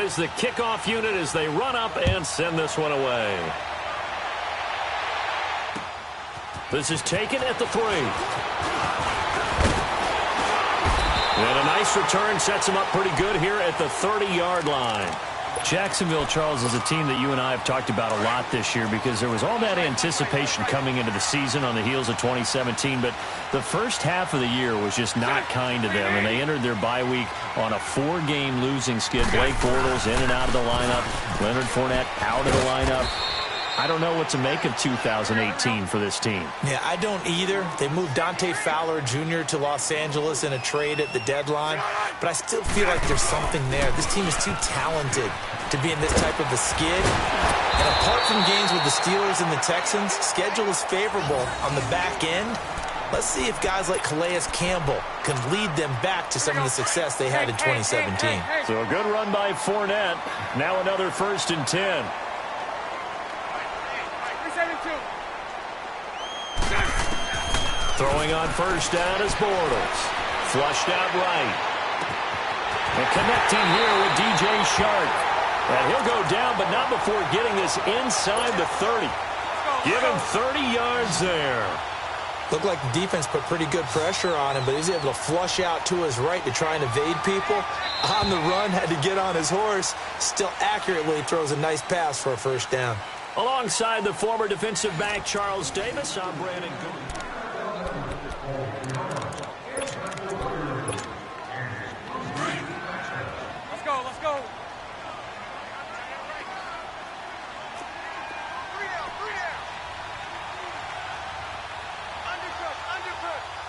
is the kickoff unit as they run up and send this one away. This is taken at the 3. And a nice return sets him up pretty good here at the 30-yard line. Jacksonville, Charles, is a team that you and I have talked about a lot this year because there was all that anticipation coming into the season on the heels of 2017, but the first half of the year was just not kind to them, and they entered their bye week on a 4-game losing skid. Blake Bortles in and out of the lineup. Leonard Fournette out of the lineup. I don't know what to make of 2018 for this team. Yeah, I don't either. They moved Dante Fowler Jr. to Los Angeles in a trade at the deadline, but I still feel like there's something there. This team is too talented to be in this type of a skid. And apart from games with the Steelers and the Texans, schedule is favorable on the back end. Let's see if guys like Calais Campbell can lead them back to some of the success they had in 2017. So a good run by Fournette. Now another 1st and 10. Throwing on 1st down is Bortles. Flushed out right. And connecting here with DJ Shark. And he'll go down, but not before getting this inside the 30. Give him 30 yards there. Looked like the defense put pretty good pressure on him, but he's able to flush out to his right to try and evade people. On the run, had to get on his horse. Still accurately throws a nice pass for a 1st down. Alongside the former defensive back Charles Davis, I'm Brandon Gould. Let's go.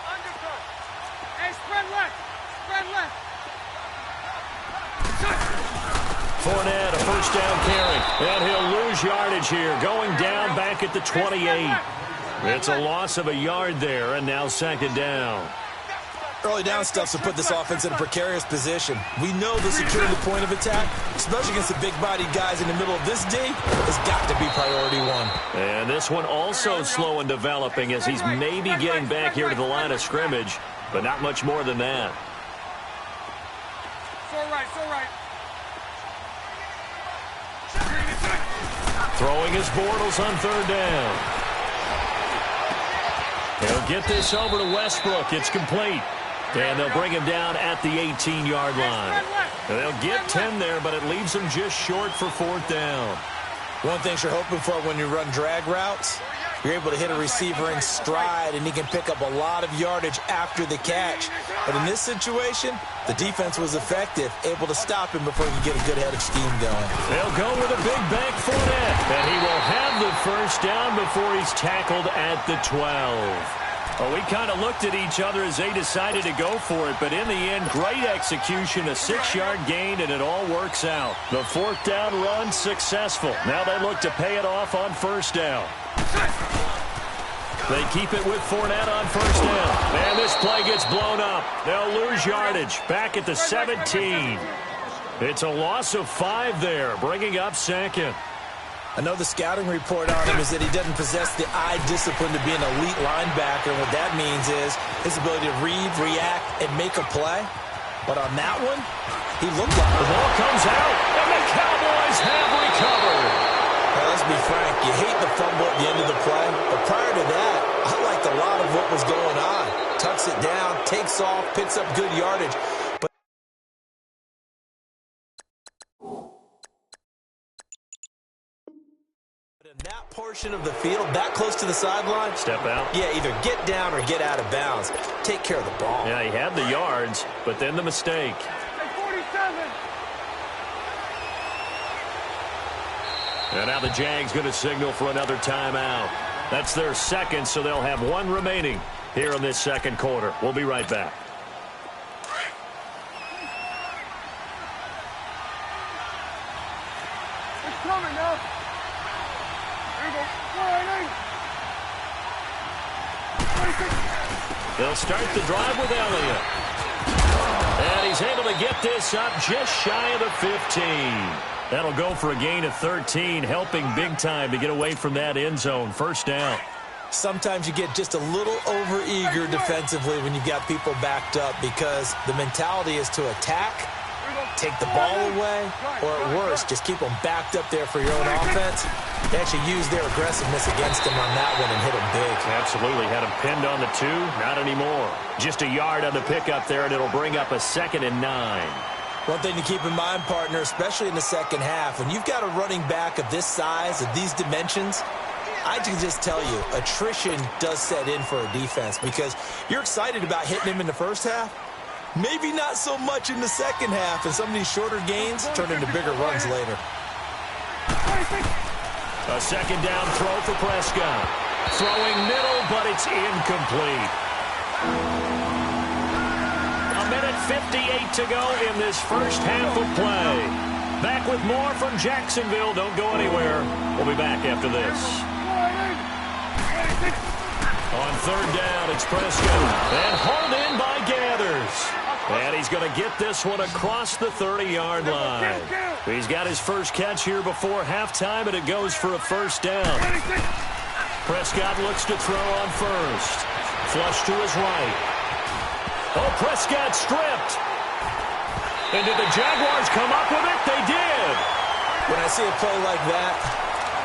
Undercut. Hey, spread left. Fournette, a 1st down carry. And he'll lose yardage here. Going down back at the 28. It's a loss of a yard there, and now 2nd down. Early down stuff to put this offense in a precarious position. We know the securing the point of attack, especially against the big-bodied guys in the middle of this D, has got to be priority 1. And this one also slow in developing as he's maybe getting back here to the line of scrimmage, but not much more than that. So right. Throwing his Bortles on 3rd down. He'll get this over to Westbrook. It's complete. And they'll bring him down at the 18-yard line. And they'll get 10 there, but it leaves them just short for 4th down. One thing you're hoping for when you run drag routes, you're able to hit a receiver in stride, and he can pick up a lot of yardage after the catch. But in this situation, the defense was effective, able to stop him before he could get a good head of steam going. They'll go with a big bank Fournette, and he will have the 1st down before he's tackled at the 12. Well, we kind of looked at each other as they decided to go for it, but in the end, great execution, a 6-yard gain, and it all works out. The 4th down run successful. Now they look to pay it off on 1st down. They keep it with Fournette on 1st down. And this play gets blown up. They'll lose yardage back at the 17. It's a loss of 5 there, bringing up 2nd. I know the scouting report on him is that he doesn't possess the eye discipline to be an elite linebacker, and what that means is his ability to read, react, and make a play. But on that one, he looked like the ball comes out, and the Cowboys have recovered. Well, let's be frank, you hate the fumble at the end of the play, but prior to that, I liked a lot of what was going on. Tucks it down, takes off, picks up good yardage. But in that portion of the field, that close to the sideline, step out. Yeah, either get down or get out of bounds. Take care of the ball. Yeah, he had the yards, but then the mistake. And now the Jags going to signal for another timeout. That's their 2nd, so they'll have 1 remaining here in this 2nd quarter. We'll be right back. It's coming now. Here we go. They'll start the drive with Elliott. And he's able to get this up just shy of the 15. That'll go for a gain of 13, helping big time to get away from that end zone. 1st down. Sometimes you get just a little over-eager defensively when you've got people backed up because the mentality is to attack take the ball away, or at worst, just keep them backed up there for your own offense. They actually used their aggressiveness against him on that one and hit him big. Absolutely. Had him pinned on the 2. Not anymore. Just a yard on the pickup there, and it'll bring up a 2nd and 9. One thing to keep in mind, partner, especially in the second half, when you've got a running back of this size, of these dimensions, I can just tell you, attrition does set in for a defense because you're excited about hitting him in the first half. Maybe not so much in the second half, and some of these shorter gains turn into bigger runs later. A 2nd down throw for Prescott. Throwing middle, but it's incomplete. A minute 58 to go in this first half of play. Back with more from Jacksonville. Don't go anywhere. We'll be back after this. On 3rd down, it's Prescott. And hauled in by Gathers. And he's going to get this one across the 30-yard line. He's got his first catch here before halftime, and it goes for a 1st down. Prescott looks to throw on 1st. Flush to his right. Oh, Prescott stripped. And did the Jaguars come up with it? They did. When I see a play like that,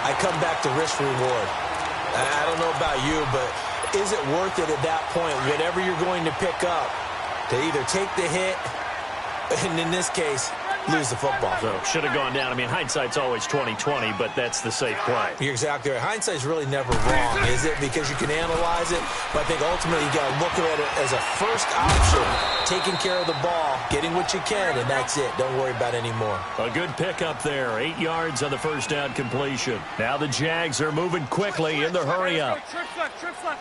I come back to risk-reward. I don't know about you, but is it worth it at that point, whatever you're going to pick up, to either take the hit, and in this case, lose the football? So, should have gone down. I mean, hindsight's always 20/20, but that's the safe play. You're exactly right. Hindsight's really never wrong, is it? Because you can analyze it, but I think ultimately you got to look at it as a first option, taking care of the ball, getting what you can, and that's it. Don't worry about any more. A good pickup there. 8 yards on the 1st down completion. Now the Jags are moving quickly in the hurry-up. Trips left.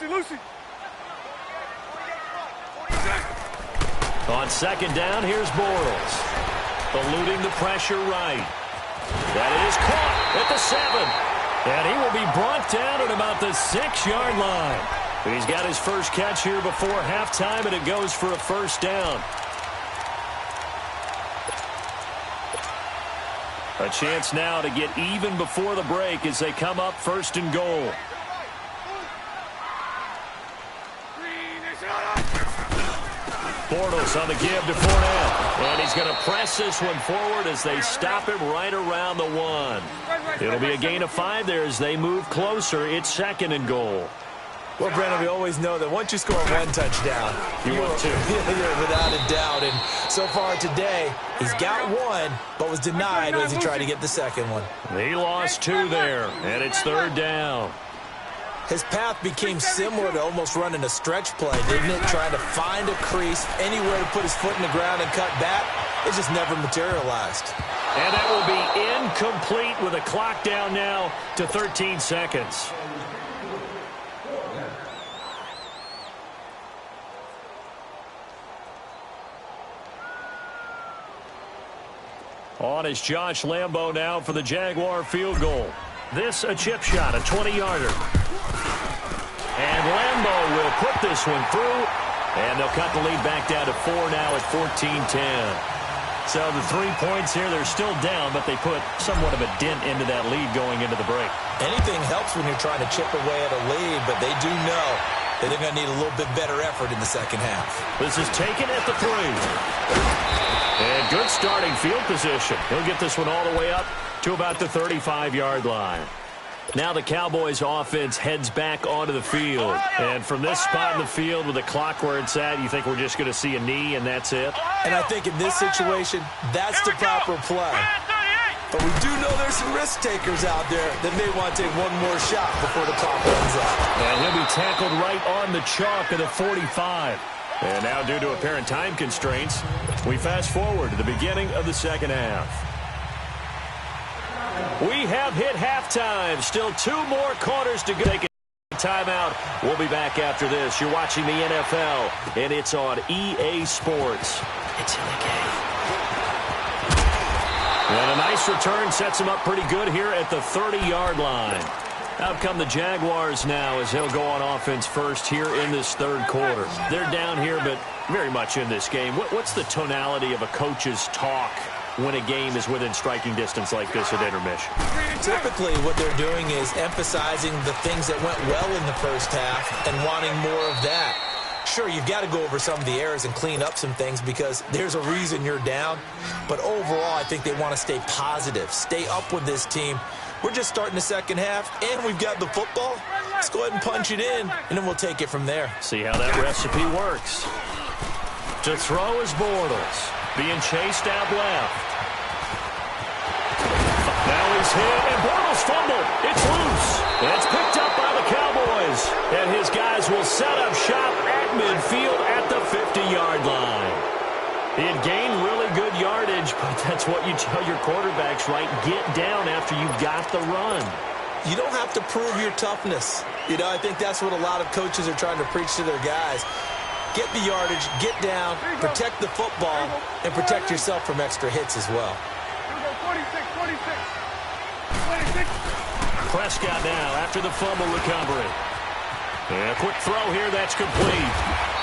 Lucy. On 2nd down, here's Bortles. Eluding the pressure right. That is caught at the 7. And he will be brought down at about the 6-yard line. He's got his first catch here before halftime, and it goes for a 1st down. A chance now to get even before the break as they come up 1st and goal. Bortles on the give to Fournette. And he's going to press this one forward as they stop him right around the 1. It'll be a gain of 5 there as they move closer. It's 2nd and goal. Well, Brandon, we always know that once you score 1 touchdown, you want 2. You're without a doubt. And so far today, he's got 1, but was denied as he tried to get the 2nd one. He lost 2 there, and it's 3rd down. His path became similar to almost running a stretch play, didn't it? Trying to find a crease, anywhere to put his foot in the ground and cut back. It just never materialized. And that will be incomplete with a clock down now to 13 seconds. On is Josh Lambo now for the Jaguar field goal. This a chip shot, a 20-yarder. And Lambo will put this one through, and they'll cut the lead back down to 4 now at 14-10. So the 3 points here, they're still down, but they put somewhat of a dent into that lead going into the break. Anything helps when you're trying to chip away at a lead, but they do know that they're going to need a little bit better effort in the second half. This is taken at the 3. And good starting field position. He'll get this one all the way up to about the 35-yard line. Now the Cowboys offense heads back onto the field. And from this spot in the field with the clock where it's at, you think we're just going to see a knee and that's it? And I think in this situation, that's the proper play. But we do know there's some risk takers out there that may want to take one more shot before the clock runs out. And he'll be tackled right on the chalk of the 45. And now due to apparent time constraints, we fast forward to the beginning of the second half. We have hit halftime. Still 2 more quarters to go. Take a timeout. We'll be back after this. You're watching the NFL, and it's on EA Sports. It's in the game. And a nice return sets him up pretty good here at the 30-yard line. Out come the Jaguars now as they'll go on offense first here in this third quarter. They're down here, but very much in this game. What's the tonality of a coach's talk when a game is within striking distance like this at intermission? Typically what they're doing is emphasizing the things that went well in the first half and wanting more of that. Sure, you've got to go over some of the errors and clean up some things because there's a reason you're down. But overall, I think they want to stay positive, stay up with this team. We're just starting the second half, and we've got the football. Let's go ahead and punch it in, and then we'll take it from there. See how that recipe works. To throw is Bortles, being chased out left. Now he's hit, and Bortles fumbled. It's loose. And it's picked up by the Cowboys. And his guys will set up shop at midfield at the 50-yard line. He had gained really good yardage, but that's what you tell your quarterbacks, right? Get down after you got the run. You don't have to prove your toughness. I think that's what a lot of coaches are trying to preach to their guys. Get the yardage, get down, protect the football, and protect yourself from extra hits as well. 26. Prescott now after the fumble recovery. And a quick throw here, that's complete.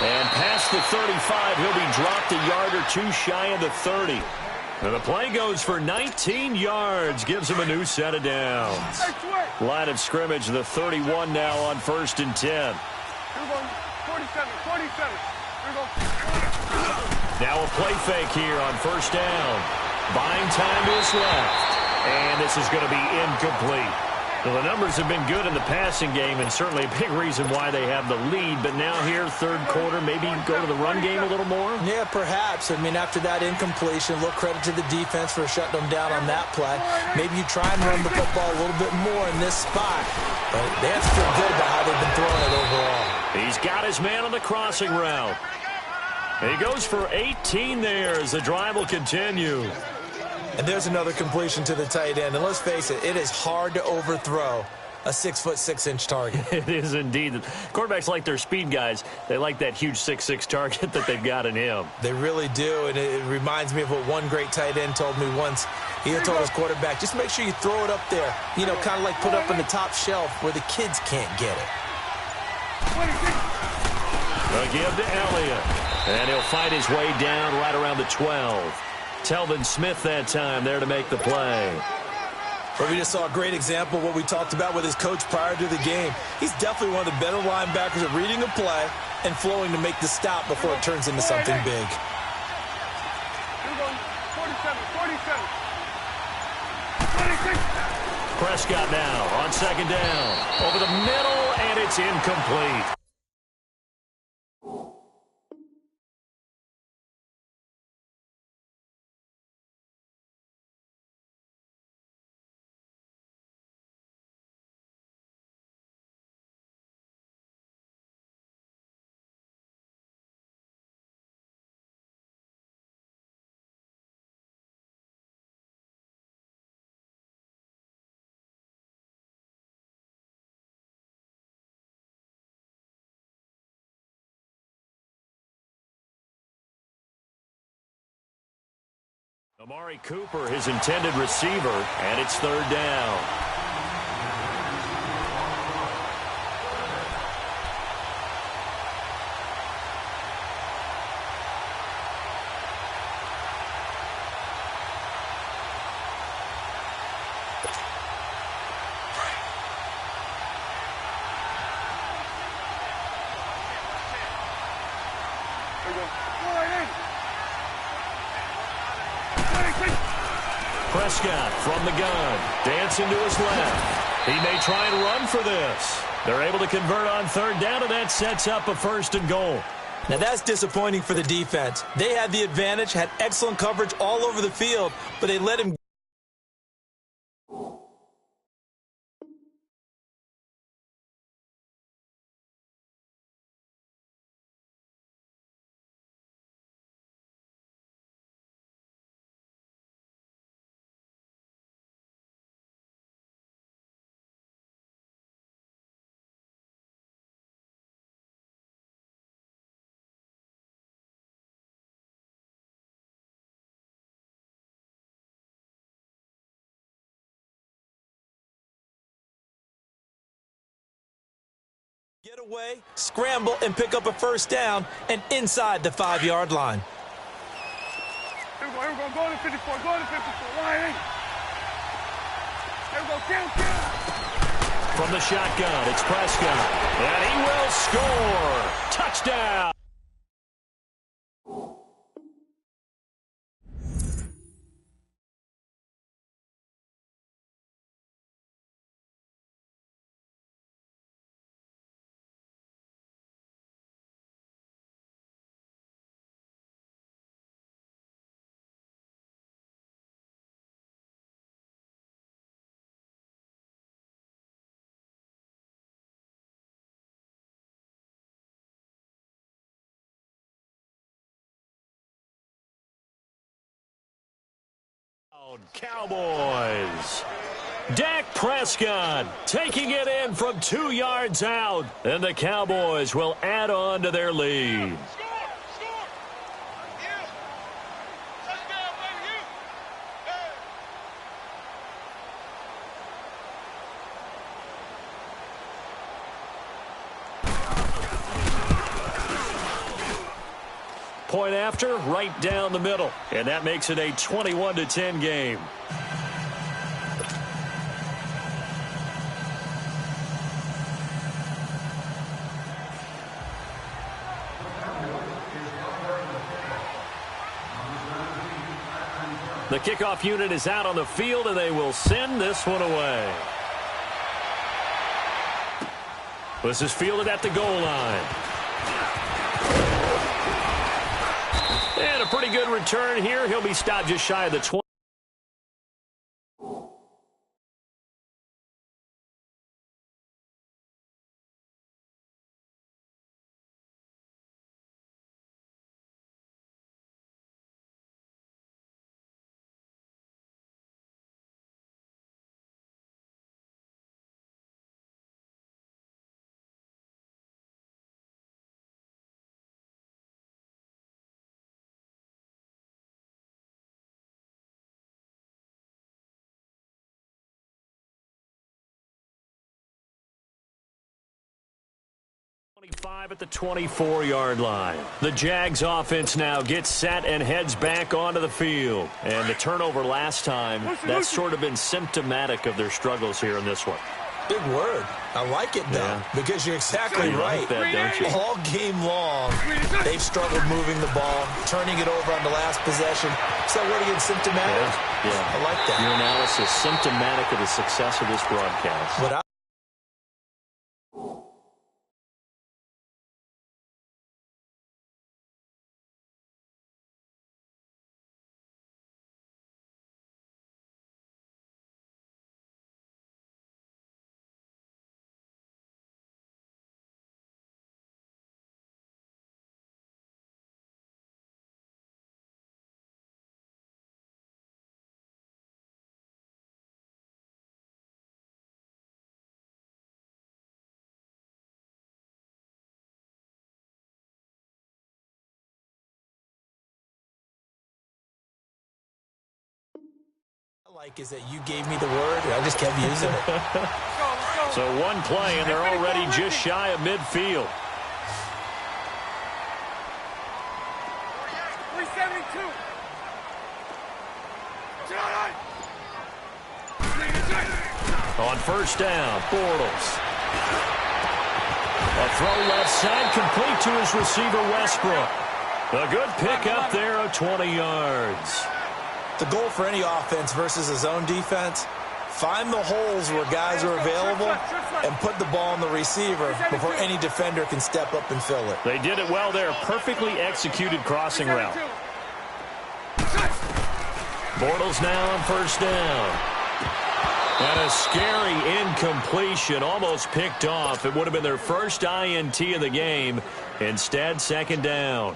And past the 35, he'll be dropped a yard or two shy of the 30. And the play goes for 19 yards, gives him a new set of downs. Line of scrimmage, the 31 now on 1st and 10. 47. Now a play fake here on 1st down. Buying time to his left. And this is going to be incomplete. Well, the numbers have been good in the passing game, and certainly a big reason why they have the lead. But now here, third quarter, maybe go to the run game a little more? Yeah, perhaps. I mean, after that incompletion, a little credit to the defense for shutting them down on that play. Maybe you try and run the football a little bit more in this spot. But they have to feel good about how they've been throwing it overall. He's got his man on the crossing route. He goes for 18 there as the drive will continue. And there's another completion to the tight end. And let's face it, it is hard to overthrow a 6'6" target. It is indeed. Quarterbacks like their speed guys. They like that huge 6'6" target that they've got in him. They really do, and it reminds me of what one great tight end told me once. He had told his quarterback, just make sure you throw it up there, kind of like put up on the top shelf where the kids can't get it. A give to Elliott, and he'll fight his way down right around the 12. Tljsr2live that time there to make the play. But we just saw a great example of what we talked about with his coach prior to the game. He's definitely one of the better linebackers at reading a play and flowing to make the stop before it turns into something big. 47. Prescott now on 2nd down. Over the middle, and it's incomplete. Amari Cooper, his intended receiver, and it's 3rd down. Prescott from the gun, dancing to his left. He may try and run for this. They're able to convert on 3rd down, and that sets up a 1st and goal. Now that's disappointing for the defense. They had the advantage, had excellent coverage all over the field, but they let him. Get away, scramble, and pick up a 1st down, and inside the 5-yard line. Here we go. Go to 54. Why? Here we go. Count. From the shotgun, it's Prescott, and he will score. Touchdown. Cowboys. Dak Prescott taking it in from 2 yards out. And the Cowboys will add on to their lead. Point after, right down the middle. And that makes it a 21-10 game. The kickoff unit is out on the field, and they will send this one away. This is fielded at the goal line. And a pretty good return here. He'll be stopped just shy of the 20. At the 24-yard line. The Jags offense now gets set and heads back onto the field. And the turnover last time, that's sort of been symptomatic of their struggles here in this one. Big word. I like it, though, because you're exactly right. Like that, don't you? All game long, they've struggled moving the ball, turning it over on the last possession. Is that word again, symptomatic? Yeah. I like that. Your analysis, symptomatic of the success of this broadcast. What I like is that you gave me the word, and I just kept using it. So one play, and they're already just shy of midfield. 372. On first down, Bortles. A throw left side, complete to his receiver, Westbrook. A good pick up there of 20 yards. The goal for any offense versus a zone defense, find the holes where guys are available and put the ball on the receiver before any defender can step up and fill it. They did it well there. Perfectly executed crossing route. Bortles now on first down. And a scary incompletion, almost picked off. It would have been their first INT of the game. Instead, second down.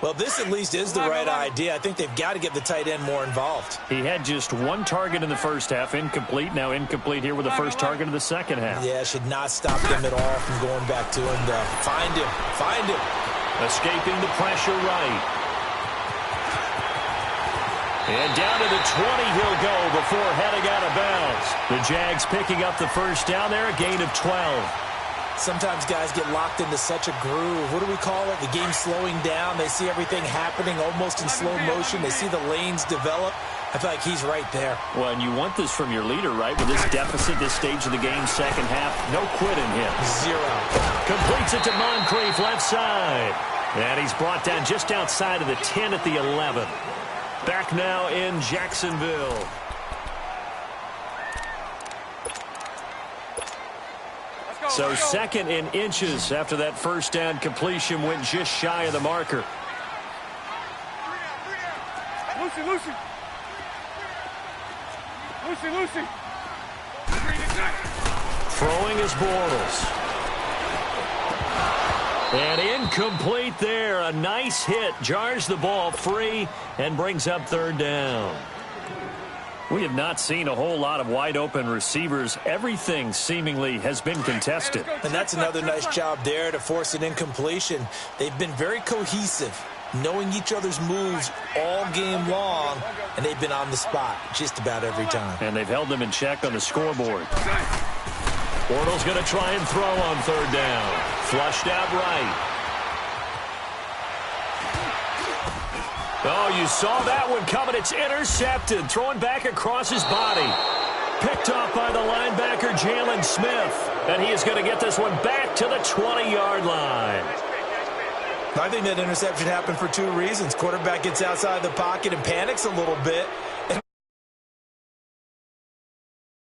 Well, this at least is the right idea. I think they've got to get the tight end more involved. He had just one target in the first half, incomplete. Now incomplete here with the first target of the second half. Yeah, should not stop them at all from going back to him to find him. Find him. Escaping the pressure right. And down to the 20 he'll go before heading out of bounds. The Jags picking up the first down there, a gain of 12. Sometimes guys get locked into such a groove. What do we call it? The game's slowing down. They see everything happening almost in slow motion. They see the lanes develop. I feel like he's right there. Well, and you want this from your leader, right? With this deficit, this stage of the game, second half, no quitting him. Zero. Completes it to Moncrief, left side. And he's brought down just outside of the 10 at the 11. Back now in Jacksonville. So second in inches after that first down completion went just shy of the marker. Lucy. Throwing is Bortles. And incomplete there. A nice hit. Jars the ball free and brings up third down. We have not seen a whole lot of wide-open receivers. Everything seemingly has been contested. And that's another nice job there to force an incompletion. They've been very cohesive, knowing each other's moves all game long, and they've been on the spot just about every time. And they've held them in check on the scoreboard. Bortles going to try and throw on third down. Flushed out right. Oh, you saw that one coming. It's intercepted. Throwing back across his body. Picked off by the linebacker, Jalen Smith. And he is going to get this one back to the 20-yard line. I think that interception happened for two reasons. Quarterback gets outside the pocket and panics a little bit.